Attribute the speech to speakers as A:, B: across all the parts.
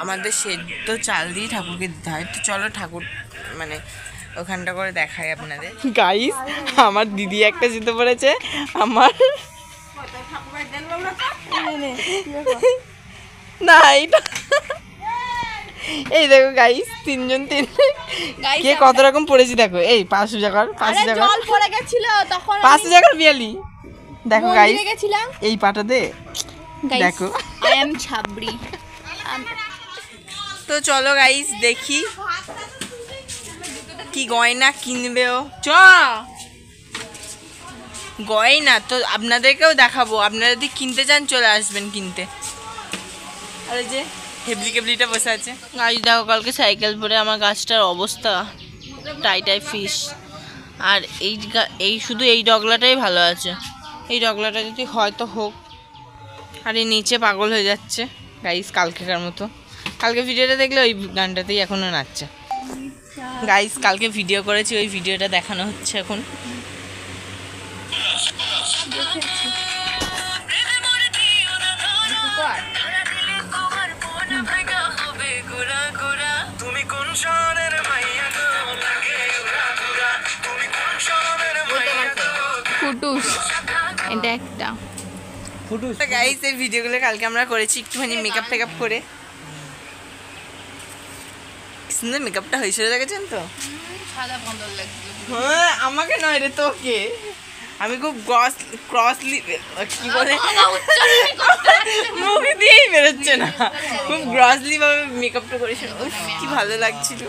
A: আমাদের সেদ্ধ চাল দিয়ে ঠাকুরকে দিতে হয়। তো চলো ঠাকুর মানে ওখানটা করে দেখাই আপনাদের। গাইস আমার দিদি একটা জুতো পড়েছে, আমার না এইটা এই দেখো গাইস তিনজন কে কত রকম পড়েছি দেখো। এই 500 টাকার 500 টাকা
B: জল পড়ে গেছিল তখন
A: 500 টাকার বিয়ালি দেখো গাইস
B: গেছিলাম
A: এই পাটাতে দেখো
B: আই এম ছাবড়ি।
A: তো চলো গাইস দেখি কি গয়না কিনবেও। চ গয়না তো আপনাদেরকেও দেখাবো, আপনারা যদি কিনতে চান চলে আসবেন কিনতে। আর এই যে হেবলি কেবলিটা বসে আছে। গাছ দেখো কালকে সাইকেল পরে আমার গাছটার অবস্থা টাই ফিশ। আর এই শুধু এই ডগলাটাই ভালো আছে, এই ডগলাটা যদি হয়তো হোক। আর এই নিচে পাগল হয়ে যাচ্ছে গাইস কালকেকার মতো। কালকে ভিডিওটা দেখলে ওই গানটাতেই এখনো নাচছে। গাইস কালকে ভিডিও করেছি, ওই ভিডিওটা দেখানো হচ্ছে এখন।
B: ফুটুস এটা একটা
A: ফুটুস। গাইস এই ভিডিওগুলো কালকে আমরা করেছি একটুখানি মেকআপ টেকআপ করে। সুন্দর মেকআপটা হয়েছিল দেখেছেন তো?
B: সাদা বন্ধল লাগছিল।
A: হ্যাঁ আমাকে নয় রে তোকে। আমি খুব ক্রসলি কি বলে মুখ দিয়েই বেরোচ্ছে না, খুব গ্রসলি ভাবে মেকআপটা করেছিল। কি ভালো লাগছিল।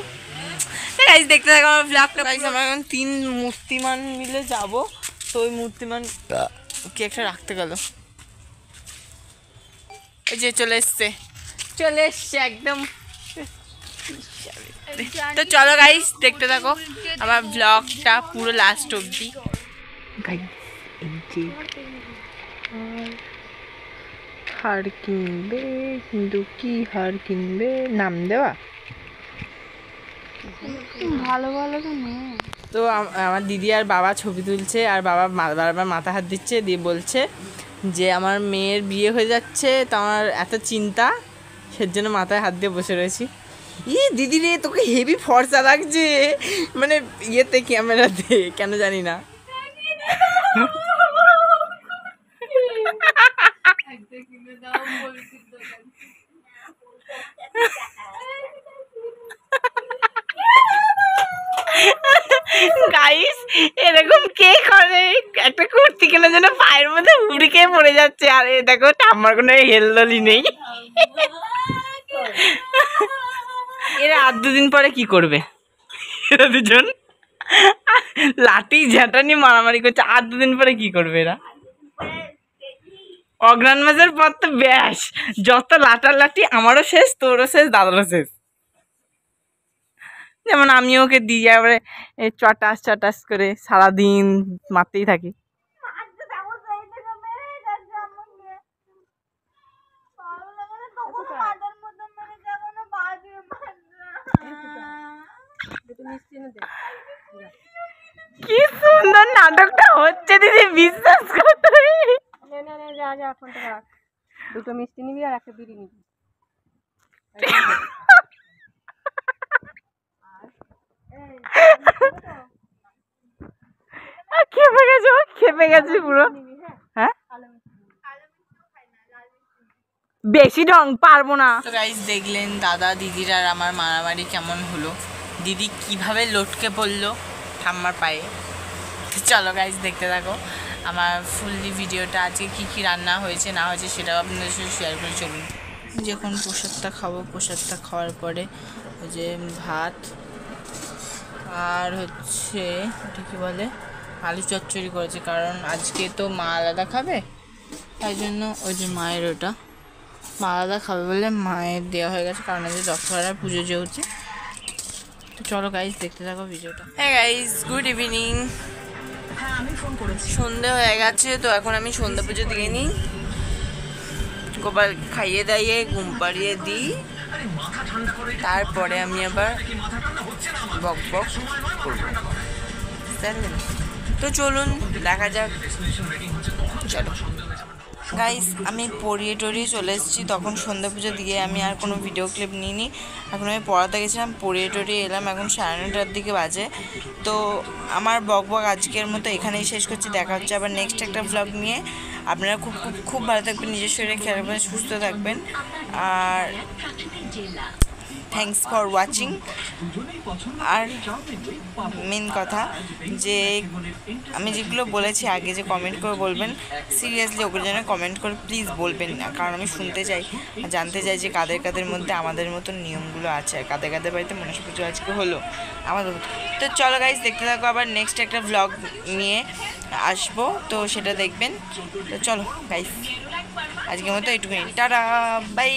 A: গাইস দেখতে থাকো আমার ব্লগটা। গাইস আমরা এখন 3 মূর্তিমান মিলে যাব। তো ওই মূর্তিমান কি একটা রাখতে গেল, এই যে চলে এসছে একদম। তো চলো গাইস দেখতে থাকো আমার ব্লগটা পুরো লাস্ট অবধি। হার কিনবে কিন্তু কি হার কিনবে নাম দেওয়া
B: ভালো ভালো তো নেই।
A: তো আমার দিদি আর বাবা ছবি তুলছে, আর বাবা বারবার মাথা হাত দিচ্ছে, দিয়ে বলছে যে আমার মেয়ের বিয়ে হয়ে যাচ্ছে, তো আমার এত চিন্তা, সেজন্য মাথায় হাত দিয়ে বসে রয়েছি। দিদি রে তোকে হেভি ফর্সা লাগছে, মানে ইয়েতে ক্যামেরাতে কেন জানি না। গাইস এরকম কে করে, একটা কুর্তি কেনার জন্য পায়ের মধ্যে উড়ি খেয়ে পড়ে যাচ্ছে। আর দেখো আমার কোনো হেলদলি নেই। এরা আর 2 দিন পরে কি করবে? এরা দুজন লাঠি ঝাঁটা নিয়ে মারামারি করছে। আর 2 দিন পরে কি করবে এরা? অগ্রাণ মাসের পর তো ব্যাস, যত লাঠি আমারও শেষ, তোরও শেষ, দাদারও শেষ। যেমন আমি ওকে দিই, এবারে চটাস করে সারাদিন মারতেই থাকি। কি সুন্দর নাটকটা হচ্ছে দিদি, বিশ্বাস করতে।
B: দুটো মিষ্টি নিবি আর একটা বিড়ি নিবি।
A: খেপে গেছে পুরো। হ্যাঁ বেশি ঢং পারবো না। তো গাইস দেখলেন দাদা দিদির আর আমার মারামারি কেমন হলো। দিদি কিভাবে লটকে পড়লো ঠাম্মার পায়ে। চলো গাইস দেখতে থাকো আমার ফুললি ভিডিওটা। আজকে কি কি রান্না হয়েছে না হয়েছে সেটাও আপনাদের সাথে শেয়ার করে চলুন। যখন প্রসাদটা খাবো, প্রসাদটা খাওয়ার পরে ওই যে ভাত আর হচ্ছে ওটা কি বলে আলু চচ্চড়ি করেছে, কারণ আজকে তো মা আলাদা খাবে, তাই জন্য ওই যে মায়ের ওটা মা আলাদা খাবে বলে মায়ের দেওয়া হয়ে গেছে, কারণ আজকে দশহরার পুজো যেহেতু। তো চলো গাইস দেখতে থাকো ভিডিওটা। হ্যাঁ গাইস গুড ইভিনিং। সন্ধে হয়ে গেছে, তো এখন আমি সন্ধ্যা পুজো দিয়ে নিই। গোপাল খাইয়ে দাইয়ে ঘুম পাড়িয়ে দিই, তারপরে আমি আবার বক বক করবো। তো চলুন দেখা যাক। চলো গাইস আমি পড়িয়ে টড়িয়ে চলে এসেছি, তখন সন্ধ্যা পুজো দিয়ে আমি আর কোনো ভিডিও ক্লিপ নিইনি। এখন আমি পড়াতে গেছিলাম, পড়িয়ে টড়িয়ে এলাম, এখন 9:30টার দিকে বাজে। তো আমার বক আজকের মতো এখানেই শেষ করছি। দেখা হচ্ছে আবার নেক্সট একটা ভ্লগ নিয়ে। আপনারা খুব খুব খুব ভালো থাকবেন, নিজের শরীরে খেয়াল রাখবেন, সুস্থ থাকবেন। আর থ্যাংকস ফর ওয়াচিং। আর মেন কথা যে আমি যেগুলো বলেছি আগে, যে কমেন্ট করে বলবেন, সিরিয়াসলি ওগুলো যেন কমেন্ট করে প্লিজ বলবেন না, কারণ আমি শুনতে চাই, জানতে চাই যে কাদের কাদের মধ্যে আমাদের মতন নিয়মগুলো আছে, আর কাদের কাদের বাড়িতে মনসা পুজো আজকে হলো আমাদের মতো। তো চলো গাইজ দেখতে থাকো, আবার নেক্সট একটা ভ্লগ নিয়ে আসবো, তো সেটা দেখবেন। তো চলো গাইজ আজকের মতো এইটুকুনি, টাটা বাই।